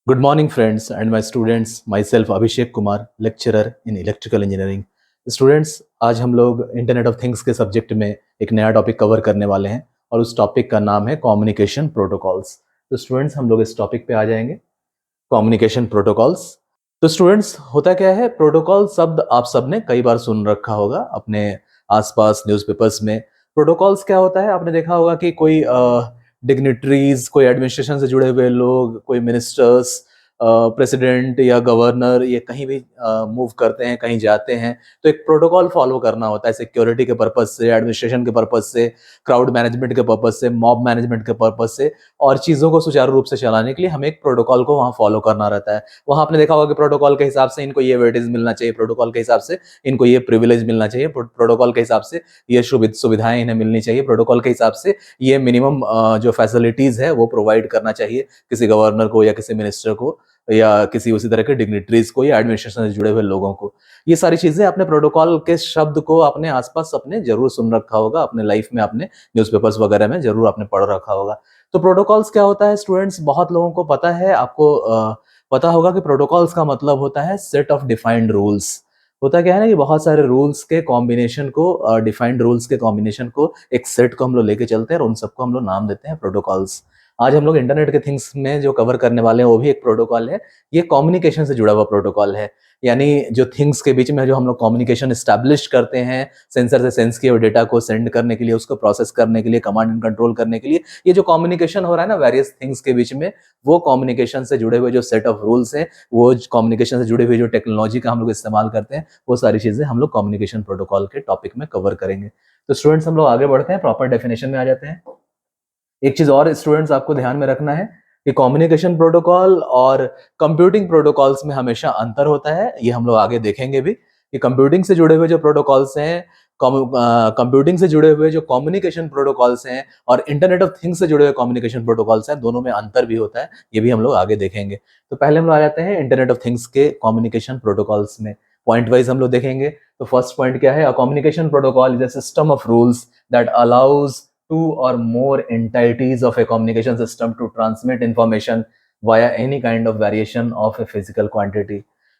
Good morning, friends and my students. Myself Abhishek Kumar, lecturer in electrical engineering. Students, आज हम लोग internet of things के subject में एक नया टॉपिक कवर करने वाले हैं और उस टॉपिक का नाम है कम्युनिकेशन प्रोटोकॉल्स। तो स्टूडेंट्स, हम लोग इस टॉपिक पे आ जाएंगे, कम्युनिकेशन प्रोटोकॉल्स। तो स्टूडेंट्स, होता क्या है, प्रोटोकॉल शब्द आप सबने कई बार सुन रखा होगा अपने आसपास न्यूज़पेपर्स में। प्रोटोकॉल्स क्या होता है, आपने देखा होगा कि कोई डिग्निटरीज, कोई एडमिनिस्ट्रेशन से जुड़े हुए लोग, कोई मिनिस्टर्स, प्रेसिडेंट या गवर्नर, ये कहीं भी मूव करते हैं, कहीं जाते हैं, तो एक प्रोटोकॉल फॉलो करना होता है सिक्योरिटी के पर्पज से, एडमिनिस्ट्रेशन के पर्पज से, क्राउड मैनेजमेंट के पर्पज से, मॉब मैनेजमेंट के पर्पज से, और चीज़ों को सुचारू रूप से चलाने के लिए हमें एक प्रोटोकॉल को वहाँ फॉलो करना रहता है। वहाँ आपने देखा होगा कि प्रोटोकॉल के हिसाब से इनको ये वेटेज मिलना चाहिए, प्रोटोकॉल के हिसाब से इनको ये प्रिविलेज मिलना चाहिए, प्रोटोकॉल के हिसाब से ये सुविधाएं इन्हें मिलनी चाहिए, प्रोटोकॉल के हिसाब से ये मिनिमम जो फैसिलिटीज है वो प्रोवाइड करना चाहिए किसी गवर्नर को या किसी मिनिस्टर को या किसी उसी तरह के डिग्निटरीज को या एडमिनिस्ट्रेशन से जुड़े हुए लोगों को। ये सारी चीजें अपने प्रोटोकॉल के शब्द को अपने आसपास अपने जरूर सुन रखा होगा, अपने लाइफ में आपने न्यूज़पेपर्स वगैरह में जरूर आपने पढ़ रखा होगा। तो प्रोटोकॉल्स क्या होता है स्टूडेंट्स, बहुत लोगों को पता है, आपको पता होगा कि प्रोटोकॉल्स का मतलब होता है सेट ऑफ डिफाइंड रूल्स। होता क्या है ना कि बहुत सारे रूल्स के कॉम्बिनेशन को, डिफाइंड रूल्स के कॉम्बिनेशन को, एक सेट को हम लोग लेके चलते हैं और उन सबको हम लोग नाम देते हैं प्रोटोकॉल्स। आज हम लोग इंटरनेट के थिंग्स में जो कवर करने वाले हैं वो भी एक प्रोटोकॉल है। ये कम्युनिकेशन से जुड़ा हुआ प्रोटोकॉल है, यानी जो थिंग्स के बीच में जो हम लोग कम्युनिकेशन एस्टैब्लिश करते हैं, सेंसर से सेंस किए हुए डेटा को सेंड करने के लिए, उसको प्रोसेस करने के लिए, कमांड एंड कंट्रोल करने के लिए, ये जो कम्युनिकेशन हो रहा है ना वेरियस थिंग्स के बीच में, वो कम्युनिकेशन से जुड़े हुए जो सेट ऑफ रूल्स हैं, वो कम्युनिकेशन से जुड़े हुए जो टेक्नोलॉजी का हम लोग इस्तेमाल करते हैं, वो सारी चीजें हम लोग कम्युनिकेशन प्रोटोकॉल के टॉपिक में कवर करेंगे। तो स्टूडेंट्स, हम लोग आगे बढ़ते हैं, प्रॉपर डेफिनेशन में आ जाते हैं। एक चीज और स्टूडेंट्स आपको ध्यान में रखना है कि कम्युनिकेशन प्रोटोकॉल और कंप्यूटिंग प्रोटोकॉल्स में हमेशा अंतर होता है। ये हम लोग आगे देखेंगे भी कि कंप्यूटिंग से जुड़े हुए जो प्रोटोकॉल्स हैं, कंप्यूटिंग से जुड़े हुए जो कम्युनिकेशन प्रोटोकॉल्स हैं और इंटरनेट ऑफ थिंग्स से जुड़े हुए कम्युनिकेशन प्रोटोकॉल्स हैं, दोनों में अंतर भी होता है। ये भी हम लोग आगे देखेंगे। तो पहले हम लोग आ जाते हैं इंटरनेट ऑफ थिंग्स के कम्युनिकेशन प्रोटोकॉल्स में। पॉइंट वाइज हम लोग देखेंगे। तो फर्स्ट पॉइंट क्या है, अ communication protocol is a system of rules that allows two or more entities of a communication system to transmit information via any kind of variation of a physical quantity।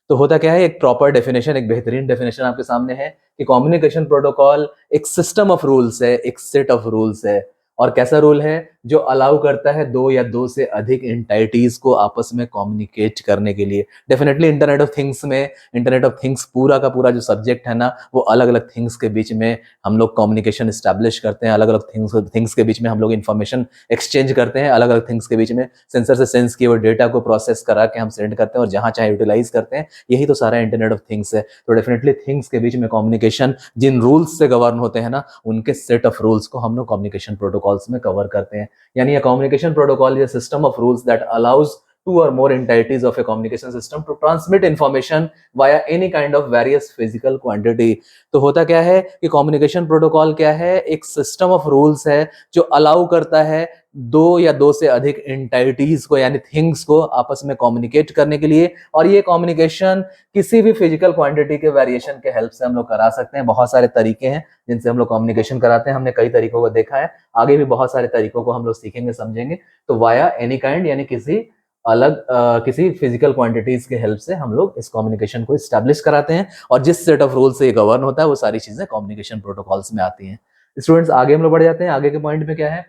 तो होता क्या है, एक proper definition, एक बेहतरीन definition आपके सामने है कि कम्युनिकेशन प्रोटोकॉल एक सिस्टम ऑफ रूल्स है, एक सेट ऑफ रूल्स है। और कैसा रूल है, जो अलाउ करता है दो या दो से अधिक एंटाइटीज को आपस में कम्युनिकेट करने के लिए। डेफिनेटली इंटरनेट ऑफ थिंग्स में, इंटरनेट ऑफ थिंग्स पूरा का पूरा जो सब्जेक्ट है ना, वो अलग अलग थिंग्स के बीच में हम लोग कम्युनिकेशन स्टैब्लिश करते हैं, अलग अलग थिंग्स के बीच में हम लोग इन्फॉर्मेशन एक्सचेंज करते हैं, अलग अलग थिंग्स के बीच में सेंसर से सेंस किए हुए डेटा को प्रोसेस करा के हम सेंड करते हैं और जहां चाहे यूटिलाइज करते हैं। यही तो सारा इंटरनेट ऑफ थिंग्स है। तो डेफिनेटली थिंग्स के बीच में कम्युनिकेशन जिन रूल्स से गवर्न होते हैं ना, उनके सेट ऑफ रूल्स को हम लोग कम्युनिकेशन प्रोटोकॉल्स में कवर करते हैं। यानी communication protocol is a system of rules that allows two or more entities of a communication system to transmit information via any kind of various physical quantity। तो होता क्या है कि कम्युनिकेशन प्रोटोकॉल क्या है, एक सिस्टम ऑफ रूल्स है जो अलाउ करता है दो या दो से अधिक एंटाइटीज को, यानी थिंग्स को आपस में कम्युनिकेट करने के लिए। और ये कम्युनिकेशन किसी भी फिजिकल क्वांटिटी के वेरिएशन के हेल्प से हम लोग करा सकते हैं। बहुत सारे तरीके हैं जिनसे हम लोग कम्युनिकेशन कराते हैं, हमने कई तरीकों को देखा है, आगे भी बहुत सारे तरीकों को हम लोग सीखेंगे, समझेंगे। तो वाया एनी काइंड, यानी किसी अलग किसी फिजिकल क्वांटिटीज के हेल्प से हम लोग इस कम्युनिकेशन को स्टैब्लिश कराते हैं। और जिस सेट ऑफ रूल से ये गवर्न होता है, वो सारी चीजें कम्युनिकेशन प्रोटोकॉल्स में आती हैं। स्टूडेंट्स, आगे हम लोग बढ़ जाते हैं। आगे के पॉइंट में क्या है,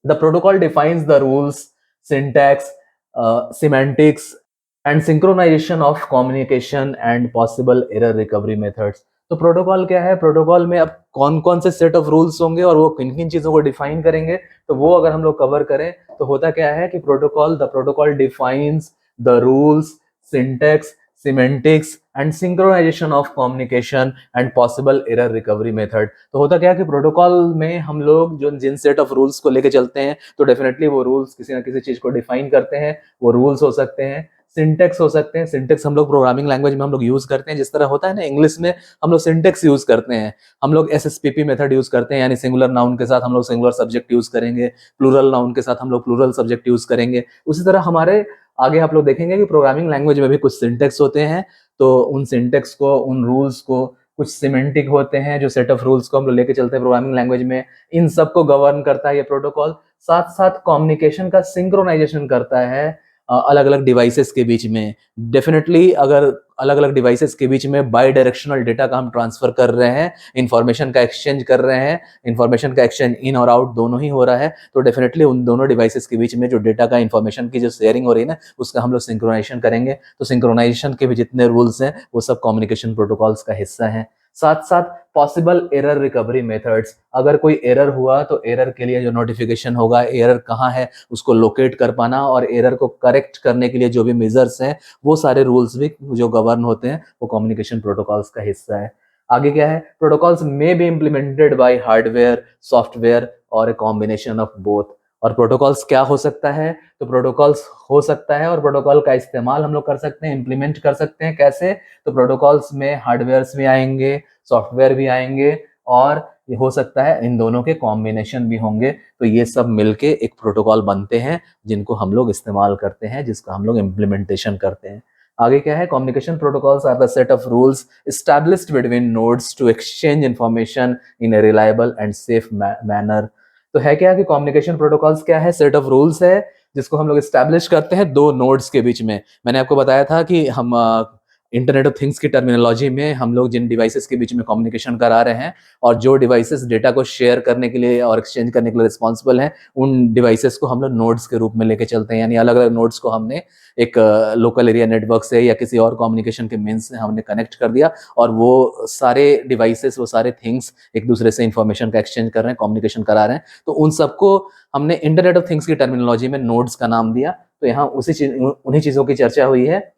the protocol defines the rules, syntax, semantics and synchronisation of communication and possible error recovery methods. तो प्रोटोकॉल क्या है, प्रोटोकॉल में अब कौन कौन से सेट ऑफ रूल्स होंगे और वो किन किन चीजों को डिफाइन करेंगे, तो वो अगर हम लोग कवर करें तो होता क्या है कि the protocol defines the rules, syntax, semantics and synchronisation of communication and possible error recovery method. तो होता क्या है कि प्रोटोकॉल में हम लोग जो जिन सेट ऑफ रूल्स को लेके चलते हैं, तो डेफिनेटली वो रूल्स किसी ना किसी चीज को डिफाइन करते हैं। वो रूल्स हो सकते हैं, सिंटेक्स हो सकते हैं। सिंटेक्स हम लोग प्रोग्रामिंग लैंग्वेज में हम लोग यूज करते हैं, जिस तरह होता है ना इंग्लिश में हम लोग सिंटेक्स यूज करते हैं। हम लोग एसएसपीपी मेथड यूज करते हैं, यानी सिंगुलर नाउन के साथ हम लोग सिंगुलर सब्जेक्ट यूज करेंगे, प्लूरल नाउन के साथ हम लोग प्लूरल सब्जेक्ट यूज करेंगे। उसी तरह हमारे आगे आप लोग देखेंगे कि प्रोग्रामिंग लैंग्वेज में भी कुछ सिंटेक्स होते हैं। तो उन सिंटेक्स को, उन रूल्स को, कुछ सिमेंटिक होते हैं जो सेट ऑफ रूल्स को हम लोग लेके चलते हैं प्रोग्रामिंग लैंग्वेज में, इन सबको गवर्न करता है ये प्रोटोकॉल। साथ साथ कम्युनिकेशन का सिंक्रोनाइजेशन करता है अलग अलग डिवाइसेस के बीच में। डेफिनेटली अगर अलग अलग डिवाइसेस के बीच में बाई डायरेक्शनल डेटा का हम ट्रांसफर कर रहे हैं, इंफॉर्मेशन का एक्सचेंज कर रहे हैं, इंफॉर्मेशन का एक्सचेंज इन और आउट दोनों ही हो रहा है, तो डेफिनेटली उन दोनों डिवाइसेस के बीच में जो डेटा का इंफॉर्मेशन की जो शेयरिंग हो रही है ना, उसका हम लोग सिंक्रोनाइजेशन करेंगे। तो सिंक्रोनाइजेशन के भी जितने रूल्स हैं वो सब कम्युनिकेशन प्रोटोकॉल्स का हिस्सा है। साथ साथ पॉसिबल एरर रिकवरी मेथड्स, अगर कोई एरर हुआ तो एरर के लिए जो नोटिफिकेशन होगा, एरर कहाँ है उसको लोकेट कर पाना, और एरर को करेक्ट करने के लिए जो भी मेजर्स हैं, वो सारे रूल्स भी जो गवर्न होते हैं वो कम्युनिकेशन प्रोटोकॉल्स का हिस्सा है। आगे क्या है, protocols may be implemented by hardware, software और ए कॉम्बिनेशन ऑफ बोथ। और प्रोटोकॉल्स क्या हो सकता है, तो प्रोटोकॉल्स हो सकता है और प्रोटोकॉल का इस्तेमाल हम लोग कर सकते हैं, इंप्लीमेंट कर सकते हैं। कैसे, तो प्रोटोकॉल्स में हार्डवेयर्स भी आएंगे, सॉफ्टवेयर भी आएंगे, और ये हो सकता है इन दोनों के कॉम्बिनेशन भी होंगे। तो ये सब मिलके एक प्रोटोकॉल बनते हैं जिनको हम लोग इस्तेमाल करते हैं, जिसका हम लोग इम्प्लीमेंटेशन करते हैं। आगे क्या है, communication protocols are the set of rules established between nodes to exchange information in a reliable and safe manner। तो है क्या कि कम्युनिकेशन प्रोटोकॉल्स क्या है, सेट ऑफ रूल्स है जिसको हम लोग एस्टैब्लिश करते हैं दो नोड्स के बीच में। मैंने आपको बताया था कि हम इंटरनेट ऑफ थिंग्स की टर्मिनोलॉजी में हम लोग जिन डिवाइसेस के बीच में कम्युनिकेशन करा रहे हैं, और जो डिवाइसेस डेटा को शेयर करने के लिए और एक्सचेंज करने के लिए रिस्पॉन्सिबल हैं, उन डिवाइसेस को हम लोग नोड्स के रूप में लेके चलते हैं। यानी अलग अलग नोड्स को हमने एक लोकल एरिया नेटवर्क से या किसी और कम्युनिकेशन के मीन्स से हमने कनेक्ट कर दिया, और वो सारे डिवाइसेस, वो सारे थिंग्स एक दूसरे से इंफॉर्मेशन का एक्सचेंज कर रहे हैं, कम्युनिकेशन करा रहे हैं। तो उन सबको हमने इंटरनेट ऑफ थिंग्स की टर्मिनोलॉजी में नोड्स का नाम दिया। तो यहाँ उन्हीं चीज़ों की चर्चा हुई है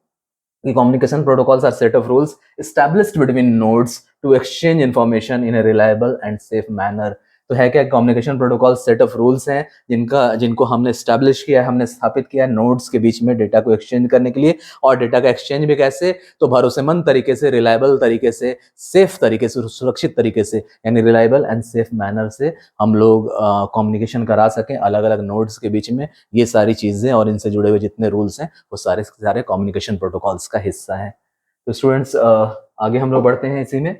कि communication protocols are set of rules established between nodes to exchange information in a reliable and safe manner। तो है क्या, communication protocol set of rules हैं जिनको हमने स्टैब्लिश किया है, हमने स्थापित किया है नोड्स के बीच में डेटा को एक्सचेंज करने के लिए। और डेटा का एक्सचेंज भी कैसे, तो भरोसेमंद तरीके से, रिलायबल तरीके से, सेफ तरीके से, सुरक्षित तरीके से, यानी रिलायबल एंड सेफ मैनर से हम लोग कम्युनिकेशन करा सकें अलग अलग नोड्स के बीच में। ये सारी चीज़ें और इनसे जुड़े हुए जितने रूल्स हैं वो सारे कम्युनिकेशन प्रोटोकॉल्स का हिस्सा है। तो स्टूडेंट्स आगे हम लोग बढ़ते हैं इसी में।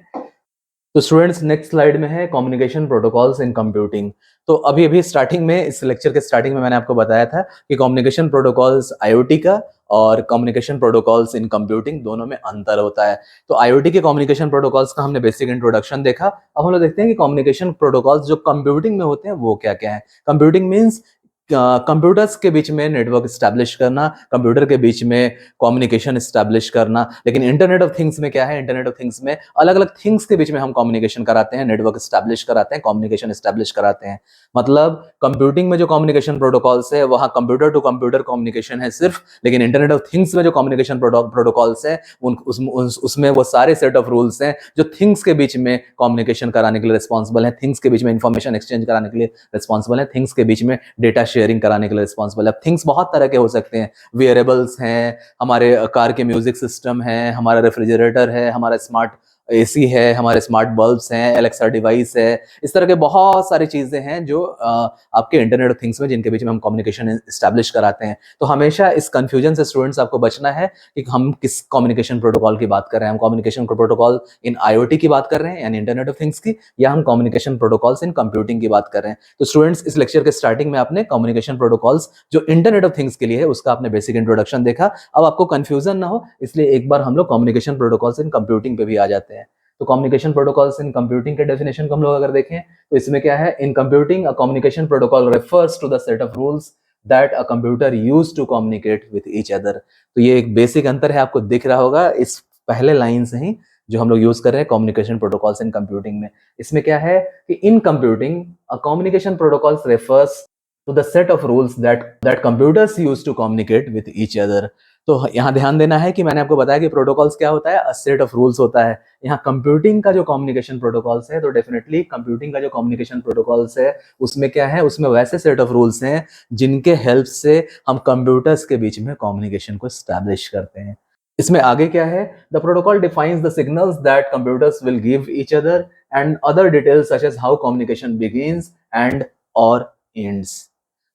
तो स्टूडेंट्स नेक्स्ट स्लाइड में है कम्युनिकेशन प्रोटोकॉल्स इन कंप्यूटिंग। तो अभी अभी स्टार्टिंग में, इस लेक्चर के स्टार्टिंग में मैंने आपको बताया था कि कम्युनिकेशन प्रोटोकॉल्स आईओटी का और कम्युनिकेशन प्रोटोकॉल्स इन कंप्यूटिंग दोनों में अंतर होता है। तो आईओटी के कम्युनिकेशन प्रोटोकॉल्स का हमने बेसिक इंट्रोडक्शन देखा। अब हम लोग देखते हैं कि कम्युनिकेशन प्रोटोकॉल्स जो कंप्यूटिंग में होते हैं वो क्या क्या है। कंप्यूटिंग मीन्स कंप्यूटर्स के बीच में नेटवर्क स्टैब्लिश करना, कंप्यूटर के बीच में कम्युनिकेशन स्टैब्लिश करना। लेकिन इंटरनेट ऑफ थिंग्स में क्या है, इंटरनेट ऑफ थिंग्स में अलग अलग थिंग्स के बीच में हम कम्युनिकेशन कराते हैं, नेटवर्क स्टैब्लिश कराते हैं, कम्युनिकेशन स्टैब्लिश कराते हैं। मतलब कंप्यूटिंग में जो कम्युनिकेशन प्रोटोकॉल्स है वहां कंप्यूटर टू कंप्यूटर कम्युनिकेशन है सिर्फ, लेकिन इंटरनेट ऑफ थिंग्स में जो कम्युनिकेशन प्रोटोकॉल्स है उसमें वो सारे सेट ऑफ रूल्स हैं जो थिंग्स के बीच में कम्युनिकेशन कराने के लिए रिस्पॉन्सिबल है, थिंग्स के बीच में इंफॉर्मेशन एक्सचेंज कराने के लिए रिस्पॉन्सिबल है, थिंग्स के बीच में डेटा शेयरिंग कराने के लिए रिस्पॉन्सिबल है। थिंग्स बहुत तरह के हो सकते हैं, वेयरेबल्स हैं, हमारे कार के म्यूजिक सिस्टम है, हमारा रेफ्रिजरेटर है, हमारा स्मार्ट एसी है, हमारे स्मार्ट बल्ब्स हैं, एलेक्सा डिवाइस है। इस तरह के बहुत सारी चीजें हैं जो आपके इंटरनेट ऑफ थिंग्स में जिनके बीच में हम कम्युनिकेशन एस्टैब्लिश कराते हैं। तो हमेशा इस कंफ्यूजन से स्टूडेंट्स आपको बचना है कि हम किस कम्युनिकेशन प्रोटोकॉल की बात कर रहे हैं। हम कम्युनिकेशन प्रोटोकॉल इन आईओटी की बात कर रहे हैं यानी इंटरनेट ऑफ थिंग्स की, या हम कम्युनिकेशन प्रोटोकॉल्स इन कंप्यूटिंग की बात कर रहे हैं। तो स्टूडेंट्स इस लेक्चर के स्टार्टिंग में आपने कम्युनिकेशन प्रोटोकॉल्स जो इंटरनेट ऑफ थिंग्स के लिए है उसका आपने बेसिक इंट्रोडक्शन देखा। अब आपको कंफ्यूजन ना हो इसलिए एक बार हम लोग कम्युनिकेशन प्रोटोकॉल्स इन कंप्यूटिंग पे भी आ जाते हैं। तो कम्युनिकेशन प्रोटोकॉल्स इन कंप्यूटिंग के डेफिनेशन को हम लोग अगर देखें तो इसमें क्या है, in computing a communication protocol refers to the set of rules that a computer use to communicate with each other. तो ये एक बेसिक अंतर है, आपको दिख रहा होगा इस पहले लाइन से ही जो हम लोग यूज कर रहे हैं कम्युनिकेशन प्रोटोकॉल्स इन कंप्यूटिंग में। इसमें क्या है कि इन computing a communication protocols refers to the set of rules that computers use to communicate with each other। तो यहाँ ध्यान देना है कि मैंने आपको बताया कि प्रोटोकॉल्स क्या होता है, अ सेट ऑफ रूल्स होता है। यहाँ कंप्यूटिंग का जो कम्युनिकेशन प्रोटोकॉल्स है तो डेफिनेटली कंप्यूटिंग का जो कम्युनिकेशन प्रोटोकॉल्स है उसमें क्या है, उसमें वैसे सेट ऑफ रूल्स हैं जिनके हेल्प से हम कंप्यूटर्स के बीच में कम्युनिकेशन को स्टैब्लिश करते हैं। इसमें आगे क्या है, the protocol defines the signals that computers will give each other and other details such as how communication begins and और एंड्स।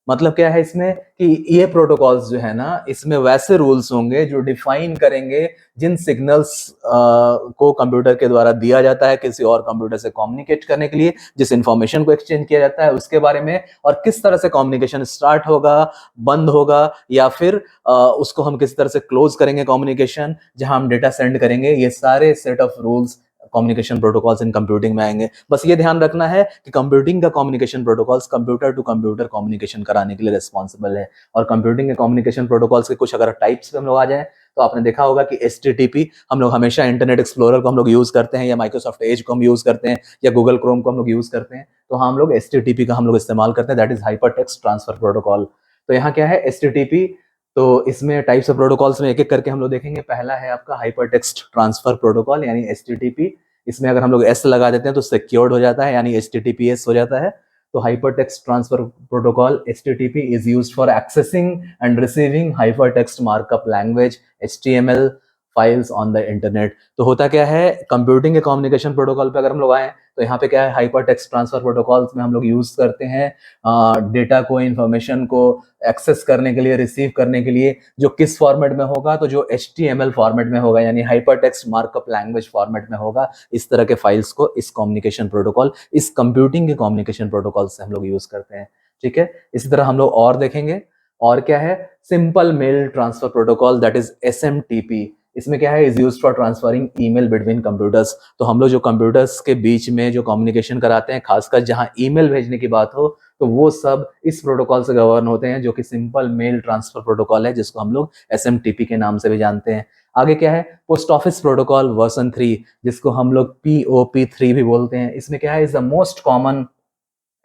मतलब क्या है इसमें कि ये प्रोटोकॉल्स जो है ना, इसमें वैसे रूल्स होंगे जो डिफाइन करेंगे जिन सिग्नल्स को कंप्यूटर के द्वारा दिया जाता है किसी और कंप्यूटर से कम्युनिकेट करने के लिए, जिस इंफॉर्मेशन को एक्सचेंज किया जाता है उसके बारे में, और किस तरह से कम्युनिकेशन स्टार्ट होगा, बंद होगा, या फिर उसको हम किस तरह से क्लोज करेंगे कम्युनिकेशन, जहां हम डेटा सेंड करेंगे। ये सारे set of rules communication protocols in computing में आएंगे। बस ये ध्यान रखना है कि कंप्यूटिंग का communication protocols computer to computer communication कराने के लिए रिस्पॉन्सिबल है। और कंप्यूटिंग के कम्युनिकेशन प्रोटोकॉल्स के कुछ अगर टाइप्स पे हम लोग आ जाए, तो आपने देखा होगा कि HTTP हम लोग हमेशा इंटरनेट एक्सप्लोरर को हम लोग यूज करते हैं, या माइक्रोसॉफ्ट एज को हम यूज करते हैं, या गूगल क्रोम को हम लोग यूज करते हैं, तो हम लोग HTTP का हम लोग इस्तेमाल करते हैं, that is hyper text transfer protocol. तो यहाँ क्या है HTTP, तो इसमें टाइप्स ऑफ प्रोटोकॉल्स में एक एक करके हम लोग देखेंगे। पहला है आपका हाइपर टेक्स्ट ट्रांसफर प्रोटोकॉल यानी HTTP। इसमें अगर हम लोग S लगा देते हैं तो सिक्योर्ड हो जाता है, यानी HTTPS हो जाता है। तो hyper text transfer protocol HTTP is used for accessing and receiving hyper text markup language HTML files on the internet. तो होता क्या है, कंप्यूटिंग के कम्युनिकेशन प्रोटोकॉल पे अगर हम लोग आए, तो यहाँ पे क्या है, हाइपर टेक्स्ट ट्रांसफर प्रोटोकॉल्स में हम लोग यूज करते हैं डेटा को, इंफॉर्मेशन को एक्सेस करने के लिए, रिसीव करने के लिए, जो किस फॉर्मेट में होगा, तो जो HTML फॉर्मेट में होगा, यानी hyper text markup language format में होगा। इस तरह के फाइल्स को इस कम्युनिकेशन प्रोटोकॉल, इस कंप्यूटिंग के कम्युनिकेशन प्रोटोकॉल से हम लोग यूज करते हैं। ठीक है, इसी तरह हम लोग और देखेंगे। और क्या है, simple mail transfer protocol that is SMTP। इसमें क्या है, is used for transferring email between computers. तो हम लोग जो कंप्यूटर्स के बीच में जो कम्युनिकेशन कराते हैं, खासकर जहां ईमेल भेजने की बात हो, तो वो सब इस प्रोटोकॉल से गवर्न होते हैं, जो कि सिंपल मेल ट्रांसफर प्रोटोकॉल है, जिसको हम लोग SMTP के नाम से भी जानते हैं। आगे क्या है, पोस्ट ऑफिस प्रोटोकॉल वर्जन 3, जिसको हम लोग POP3 भी बोलते हैं। इसमें क्या है, is the most common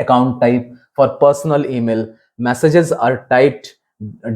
account type for personal email. Messages are typed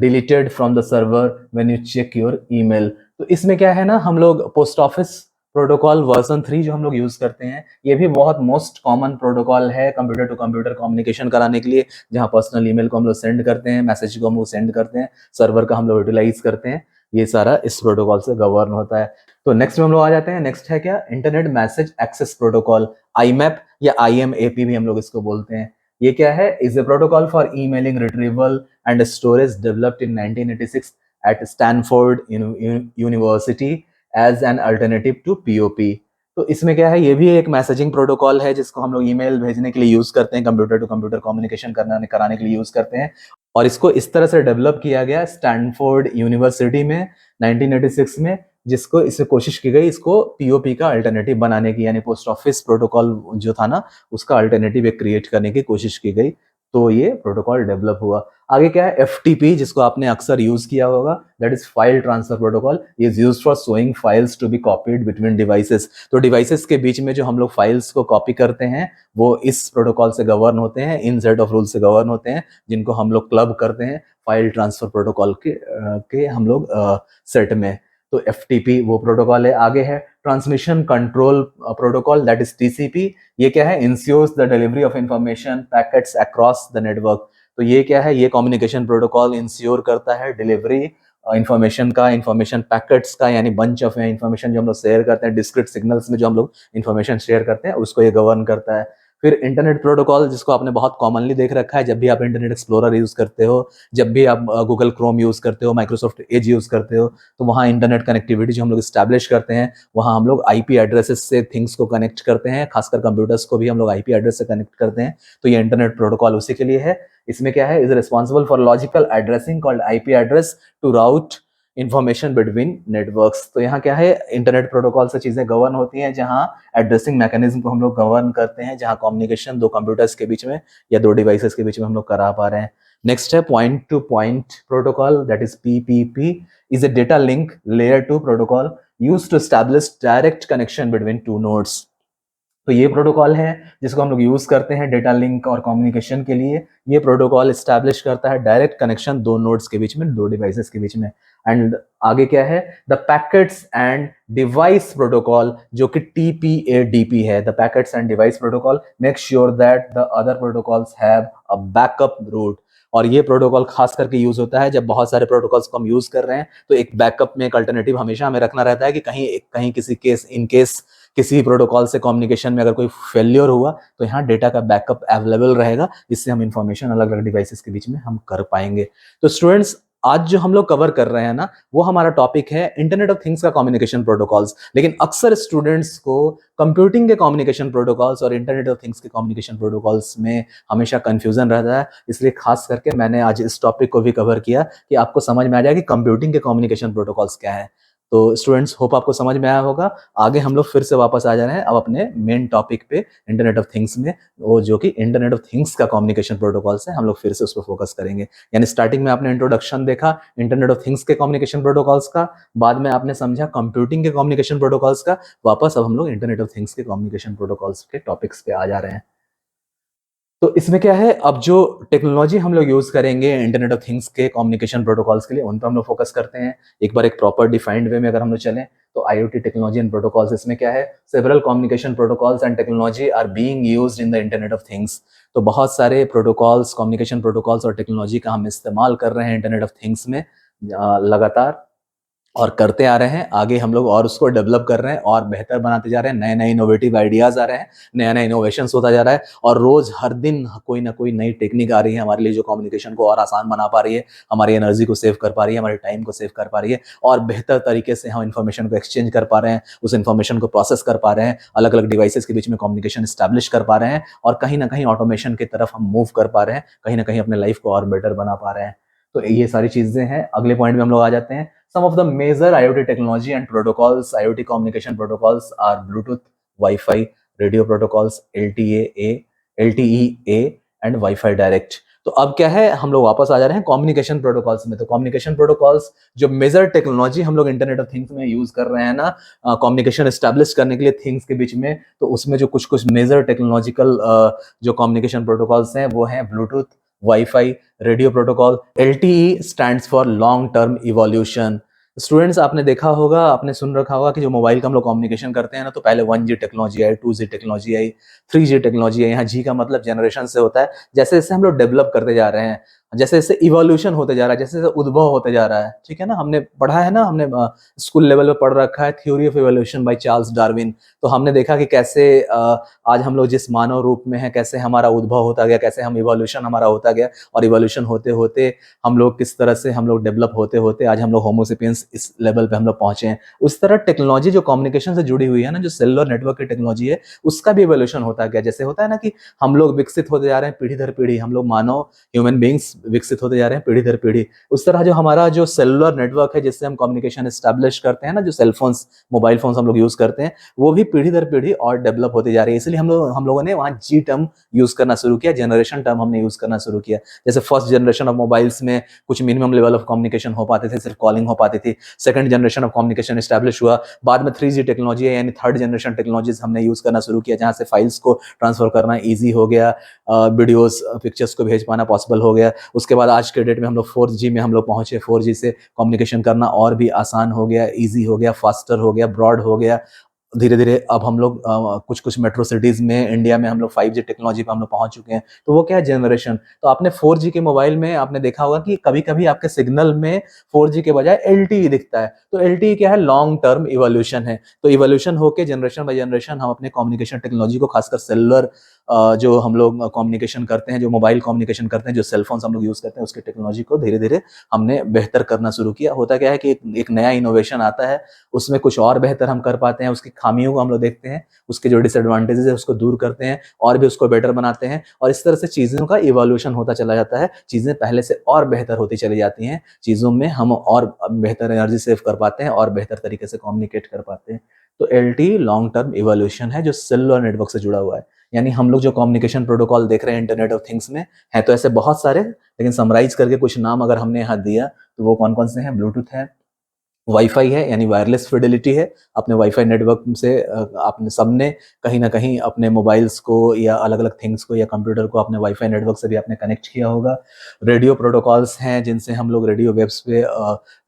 deleted from the server when you check your email. तो इसमें क्या है ना, हम लोग पोस्ट ऑफिस प्रोटोकॉल वर्जन 3 जो हम लोग यूज करते हैं, ये भी बहुत मोस्ट कॉमन प्रोटोकॉल है कंप्यूटर टू कंप्यूटर कम्युनिकेशन कराने के लिए, जहां पर्सनल ईमेल को हम लोग सेंड करते हैं, मैसेज को हम लोग सेंड करते हैं, सर्वर का हम लोग यूटिलाइज करते हैं। ये सारा इस प्रोटोकॉल से गवर्न होता है। तो नेक्स्ट में हम लोग आ जाते हैं। नेक्स्ट है क्या, internet message access protocol, IMAP या IMAP भी हम लोग इसको बोलते हैं। ये क्या है, is a protocol for emailing retrieval and storage developed in 1986 at Stanford University as an alternative to POP। तो इसमें क्या है, ये भी एक मैसेजिंग प्रोटोकॉल है, जिसको हम लोग ईमेल भेजने के लिए यूज करते हैं, कंप्यूटर टू कंप्यूटर कम्युनिकेशन कराने के लिए यूज करते हैं। और इसको इस तरह से डेवलप किया गया स्टैनफोर्ड यूनिवर्सिटी में 1986 में, जिसको इससे कोशिश की गई इसको POP का अल्टरनेटिव बनाने की, यानी पोस्ट ऑफिस प्रोटोकॉल जो था ना, उसका अल्टरनेटिव एक क्रिएट करने की कोशिश की गई। तो ये प्रोटोकॉल डेवलप हुआ। आगे क्या है, FTP, जिसको आपने अक्सर यूज किया होगा, that is file transfer protocol, is used for showing files to be copied between devices. तो डिवाइसेस के बीच में जो हम लोग फाइल्स को कॉपी करते हैं, वो इस प्रोटोकॉल से गवर्न होते हैं, इन सेट ऑफ रूल से गवर्न होते हैं, जिनको हम लोग क्लब करते हैं फाइल ट्रांसफर प्रोटोकॉल के हम लोग सेट में। तो FTP वो प्रोटोकॉल है। आगे है transmission control protocol, that is TCP। ये क्या है, ensures the delivery of information packets across the network. तो ये क्या है, ये कम्युनिकेशन प्रोटोकॉल इंश्योर करता है डिलीवरी इंफॉर्मेशन का, इंफॉर्मेशन पैकेट्स का, यानी बंच ऑफ इंफॉर्मेशन जो हम लोग शेयर करते हैं, डिस्क्रीट सिग्नल्स में जो हम लोग इंफॉर्मेशन शेयर करते हैं, उसको ये गवर्न करता है। फिर इंटरनेट प्रोटोकॉल, जिसको आपने बहुत कॉमनली देख रखा है, जब भी आप इंटरनेट एक्सप्लोरर यूज करते हो, जब भी आप गूगल क्रोम यूज करते हो, माइक्रोसॉफ्ट एज यूज करते हो, तो वहाँ इंटरनेट कनेक्टिविटी जो हम लोग स्टैब्लिश करते हैं, वहाँ हम लोग IP एड्रेसेस से थिंग्स को कनेक्ट करते हैं, खासकर कंप्यूटर्स को भी हम लोग IP एड्रेस से कनेक्ट करते हैं। तो ये इंटरनेट प्रोटोकॉल उसी के लिए है। इसमें क्या है, is responsible for logical addressing called IP address to route information between networks. तो यहाँ क्या है, इंटरनेट प्रोटोकॉल से चीजें गवर्न होती हैं, जहाँ एड्रेसिंग मैकेनिज्म को हम लोग गवर्न करते हैं, जहाँ कम्युनिकेशन दो कंप्यूटर्स के बीच में या दो डिवाइसेस के बीच में हम लोग करा पा रहे हैं। नेक्स्ट है point to point protocol, that is PPP, is a data link layer 2 protocol used to establish direct connection between two nodes. तो ये प्रोटोकॉल है जिसको हम लोग यूज करते हैं डेटा लिंक और कम्युनिकेशन के लिए। ये प्रोटोकॉल एस्टैब्लिश करता है डायरेक्ट कनेक्शन दो नोड्स के बीच में, दो डिवाइसेस के बीच में। एंड आगे क्या है, the packets and device protocol, जो कि TPADP है। The packets and device protocol make sure that the other protocols have a backup route. और ये प्रोटोकॉल खास करके यूज होता है जब बहुत सारे प्रोटोकॉल्स को हम यूज कर रहे हैं, तो एक बैकअप में एक अल्टरनेटिव हमेशा हमें रखना रहता है कि कहीं किसी केस इन केस किसी प्रोटोकॉल से कम्युनिकेशन में अगर कोई फेल्योर हुआ तो यहाँ डेटा का बैकअप अवेलेबल रहेगा, इससे हम इंफॉर्मेशन अलग अलग डिवाइसेस के बीच में हम कर पाएंगे। तो स्टूडेंट्स, आज जो हम लोग कवर कर रहे हैं ना, वो हमारा टॉपिक है इंटरनेट ऑफ थिंग्स का कम्युनिकेशन प्रोटोकॉल्स। लेकिन अक्सर स्टूडेंट्स को कंप्यूटिंग के कम्युनिकेशन प्रोटोकॉल्स और इंटरनेट ऑफ थिंग्स के कम्युनिकेशन प्रोटोकॉल्स में हमेशा कंफ्यूजन रहता है, इसलिए खास करके मैंने आज इस टॉपिक को भी कवर किया कि आपको समझ में आ जाए कि कंप्यूटिंग के कम्युनिकेशन प्रोटोकॉल्स क्या है। तो स्टूडेंट्स, होप आपको समझ में आया होगा। आगे हम लोग फिर से वापस आ जा रहे हैं अब अपने मेन टॉपिक पे, इंटरनेट ऑफ थिंग्स में, वो जो कि इंटरनेट ऑफ थिंग्स का कम्युनिकेशन प्रोटोकॉल्स है। हम लोग फिर से उस पर फोकस करेंगे। यानी स्टार्टिंग में आपने इंट्रोडक्शन देखा इंटरनेट ऑफ थिंग्स के कम्युनिकेशन प्रोटोकॉल्स का, बाद में आपने समझा कंप्यूटिंग के कम्युनिकेशन प्रोटोकॉल्स का, वापस अब हम लोग इंटरनेट ऑफ थिंग्स के कम्युनिकेशन प्रोटोकॉल्स के टॉपिक्स पे आ जा रहे हैं। तो इसमें क्या है, अब जो टेक्नोलॉजी हम लोग यूज करेंगे इंटरनेट ऑफ थिंग्स के कम्युनिकेशन प्रोटोकॉल्स के लिए, उन पर हम लोग फोकस करते हैं। एक बार एक प्रॉपर डिफाइंड वे में अगर हम लोग चलें तो IoT टेक्नोलॉजी एंड प्रोटोकॉल्स, इसमें क्या है, several communication protocols and technology are being used in the internet of things. तो बहुत सारे प्रोटोकॉल्स, कम्युनिकेशन प्रोटोकॉल्स और टेक्नोलॉजी का हम इस्तेमाल कर रहे हैं इंटरनेट ऑफ थिंग्स में लगातार, और करते आ रहे हैं। आगे हम लोग और उसको डेवलप कर रहे हैं और बेहतर बनाते जा रहे हैं। नए नए इनोवेटिव आइडियाज आ रहे हैं, नया नया इनोवेशंस होता जा रहा है, और रोज हर दिन कोई ना कोई नई टेक्निक आ रही है हमारे लिए, जो कम्युनिकेशन को और आसान बना पा रही है, हमारी एनर्जी को सेव कर पा रही है, हमारे टाइम को सेव कर पा रही है, और बेहतर तरीके से हम इन्फॉर्मेशन को एक्सचेंज कर पा रहे हैं, उस इन्फॉर्मेशन को प्रोसेस कर पा रहे हैं, अलग अलग डिवाइसेस के बीच में कम्युनिकेशन स्टैब्लिश कर पा रहे हैं, और कहीं ना कहीं ऑटोमेशन की तरफ हम मूव कर पा रहे हैं, कहीं ना कहीं अपने लाइफ को और बेटर बना पा रहे हैं। तो ये सारी चीजें हैं। अगले पॉइंट में हम लोग आ जाते हैं। Some of the major IoT technology and protocols, IoT communication protocols are Bluetooth, Wi-Fi, radio protocols, LTE-A and Wi-Fi Direct। तो अब क्या है, हम लोग वापस आ जा रहे हैं कम्युनिकेशन प्रोटोकॉल्स में। तो कम्युनिकेशन प्रोटोकॉल्स, जो मेजर टेक्नोलॉजी हम लोग इंटरनेट ऑफ थिंग्स में यूज कर रहे हैं ना, कम्युनिकेशन एस्टैब्लिश करने के लिए थिंग्स के बीच में, तो उसमें जो कुछ कुछ मेजर टेक्नोलॉजिकल जो कम्युनिकेशन प्रोटोकॉल्स हैं वो हैं Bluetooth, wifi, radio protocol. LTE stands for long term evolution. Students, आपने देखा होगा, आपने सुन रखा होगा कि जो मोबाइल का हम लोग कम्युनिकेशन करते हैं ना, तो पहले 1G टेक्नोलॉजी आई, 2G टेक्नोलॉजी आई, 3G टेक्नोलॉजी आई। यहाँ G का मतलब जनरेशन से होता है। जैसे जैसे हम लोग डेवलप करते जा रहे हैं, जैसे जैसे इवोल्यूशन होते जा रहा है, जैसे जैसे उद्भव होते जा रहा है, ठीक है ना, हमने पढ़ा है ना, हमने स्कूल लेवल पे पढ़ रखा है theory of evolution by Charles Darwin. तो हमने देखा कि कैसे आज हम लोग जिस मानव रूप में है, कैसे हमारा उद्भव होता गया, कैसे हम इवोल्यूशन हमारा होता गया, और इवोल्यूशन होते होते हम लोग किस तरह से हम लोग डेवलप होते होते आज हम लोग होमोसेपियंस इस लेवल पे हम लोग पहुंचे हैं। उस तरह टेक्नोलॉजी जो कम्युनिकेशन से जुड़ी हुई है ना, जो सेलुलर नेटवर्क की टेक्नोलॉजी है, उसका भी इवोल्यूशन होता गया। जैसे होता है ना कि हम लोग विकसित होते जा रहे हैं पीढ़ी दर पीढ़ी, हम लोग मानव ह्यूमन बींग्स विकसित होते जा रहे हैं पीढ़ी दर पीढ़ी। उस तरह जो हमारा जो सेलुलर नेटवर्क है, जिससे हम कम्युनिकेशन एस्टैब्लिश करते हैं ना, जो सेलफोन्स, मोबाइल फोन्स हम लोग यूज करते हैं, वो भी पीढ़ी दर पीढ़ी और डेवलप होती जा रही है। इसलिए हम लोगों ने वहाँ G टर्म यूज करना शुरू किया, जनरेशन टर्म हमने यूज करना शुरू किया। जैसे फर्स्ट जनरेशन ऑफ मोबाइल्स में कुछ मिनिमम लेवल ऑफ कम्युनिकेशन हो पाते थे, सिर्फ कॉलिंग हो पाती थी। Second generation of communication establish हुआ, बाद में 3G टेक्नोलॉजी है, यानी थर्ड जनरेशन टेक्नोलॉजीज हमने यूज करना शुरू किया, जहां से फाइल्स को ट्रांसफर करना ईजी हो गया, वीडियोस पिक्चर्स को भेज पाना पॉसिबल हो गया। उसके बाद आज के डेट में हम लोग 4G में हम लोग पहुंचे, 4G से कम्युनिकेशन करना और भी आसान हो गया, ईजी हो गया, फास्टर हो गया, ब्रॉड हो गया। धीरे धीरे अब हम लोग कुछ कुछ मेट्रो सिटीज में इंडिया में हम लोग 5G टेक्नोलॉजी पे हम लोग पहुंच चुके हैं। तो वो क्या है, जनरेशन। तो आपने 4G के मोबाइल में आपने देखा होगा कि कभी कभी आपके सिग्नल में 4G के बजाय LTE दिखता है। तो LTE क्या है, लॉन्ग टर्म इवोल्यूशन है। तो इवोल्यूशन होकर जनरेशन बाय जनरेशन हम अपने कम्युनिकेशन टेक्नोलॉजी को, खासकर सेलुलर जो हम लोग कम्युनिकेशन करते हैं, जो मोबाइल कम्युनिकेशन करते हैं, जो सेलफोन्स हम लोग यूज करते हैं, उसकी टेक्नोलॉजी को धीरे धीरे हमने बेहतर करना शुरू किया। होता क्या है कि एक नया इनोवेशन आता है, उसमें कुछ और बेहतर हम कर पाते हैं, उसकी खामियों को हम लोग देखते हैं, उसके जो डिसएडवांटेजेस है उसको दूर करते हैं, और भी उसको बेटर बनाते हैं, और इस तरह से चीजों का इवोल्यूशन होता चला जाता है। चीजें पहले से और बेहतर होती चली जाती हैं, चीजों में हम और बेहतर एनर्जी सेव कर पाते हैं और बेहतर तरीके से कम्युनिकेट कर पाते हैं। तो LTE लॉन्ग टर्म इवोल्यूशन है, जो सेलुलर नेटवर्क से जुड़ा हुआ है। यानी हम लोग जो कम्युनिकेशन प्रोटोकॉल देख रहे हैं इंटरनेट ऑफ थिंग्स में, है तो ऐसे बहुत सारे, लेकिन समराइज करके कुछ नाम अगर हमने यहाँ दिया तो वो कौन कौन से हैं, ब्लूटूथ है, वाईफाई है, यानी वायरलेस फिडेलिटी है, अपने वाईफाई नेटवर्क से आपने सबने कहीं ना कहीं अपने मोबाइल्स को या अलग अलग थिंग्स को या कंप्यूटर को अपने वाईफाई नेटवर्क से भी आपने कनेक्ट किया होगा। रेडियो प्रोटोकॉल्स हैं, जिनसे हम लोग रेडियो वेव्स पे,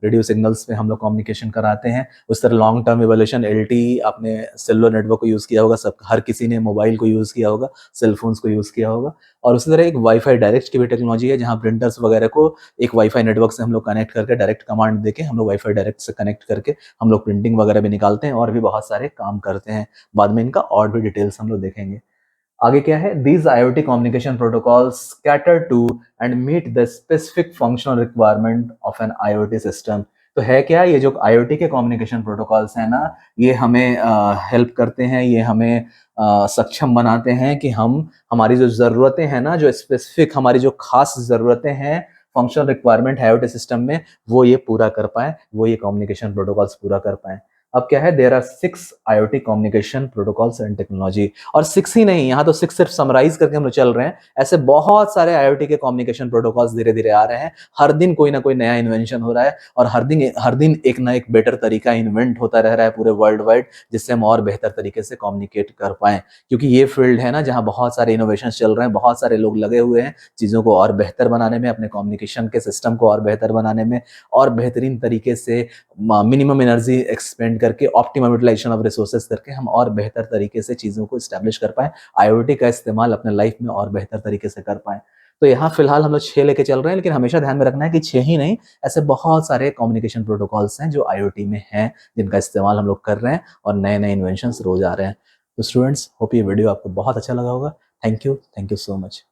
रेडियो सिग्नल्स पे हम लोग कम्युनिकेशन कराते हैं। उस तरह लॉन्ग टर्म इवोल्यूशन LTE, आपने सेलुलर नेटवर्क को यूज़ किया होगा, सब हर किसी ने मोबाइल को यूज़ किया होगा, सेलफोन्स को यूज़ किया होगा। और उसी तरह एक वाईफाई डायरेक्ट की भी टेक्नोलॉजी है, जहाँ प्रिंटर्स वगैरह को एक वाईफाई नेटवर्क से हम लोग कनेक्ट करके डायरेक्ट कमांड देके हम लोग वाईफाई डायरेक्ट से कनेक्ट करके हम लोग प्रिंटिंग वगैरह भी निकालते हैं और भी बहुत सारे काम करते हैं। बाद में इनका और भी डिटेल्स हम लोग देखेंगे। आगे क्या है, these IoT communication protocols cater to and meet the specific functional requirement of an IoT system. तो है क्या, ये जो IoT के कम्युनिकेशन प्रोटोकॉल्स हैं ना, ये हमें हेल्प करते हैं, ये हमें सक्षम बनाते हैं कि हम हमारी जो ज़रूरतें हैं ना, जो स्पेसिफिक हमारी जो खास ज़रूरतें हैं फंक्शनल रिक्वायरमेंट IoT सिस्टम में, वो ये पूरा कर पाएँ, वो ये कम्युनिकेशन प्रोटोकॉल्स पूरा कर पाएँ। अब क्या है, there are 6 IoT communication protocols and technology, और 6 ही नहीं, यहाँ तो 6 सिर्फ समराइज करके हम लोग चल रहे हैं। ऐसे बहुत सारे IoT के कम्युनिकेशन प्रोटोकॉल्स धीरे धीरे आ रहे हैं। हर दिन कोई ना कोई नया इन्वेंशन हो रहा है और हर दिन एक ना एक बेटर तरीका इन्वेंट होता रह रहा है पूरे वर्ल्ड वाइड, जिससे हम और बेहतर तरीके से कम्युनिकेट कर पाएं। क्योंकि ये फील्ड है ना जहाँ बहुत सारे इनोवेशन चल रहे हैं, बहुत सारे लोग लगे हुए हैं चीज़ों को और बेहतर बनाने में, अपने कम्युनिकेशन के सिस्टम को और बेहतर बनाने में, और बेहतरीन तरीके से मिनिमम एनर्जी एक्सपेंड करके ऑप्टिमम यूटिलाइजेशन ऑफ रिसोर्सेज करके हम और बेहतर तरीके से चीज़ों को इस्टेब्लिश कर पाएँ, IoT का इस्तेमाल अपने लाइफ में और बेहतर तरीके से कर पाएँ। तो यहाँ फिलहाल हम लोग 6 लेके चल रहे हैं, लेकिन हमेशा ध्यान में रखना है कि 6 ही नहीं, ऐसे बहुत सारे कम्युनिकेशन प्रोटोकॉल्स हैं जो IoT में हैं, जिनका इस्तेमाल हम लोग कर रहे हैं और नए-नए इन्वेंशंस रोज़ आ रहे हैं। तो स्टूडेंट्स, होप ये वीडियो आपको बहुत अच्छा लगा होगा। Thank you so much.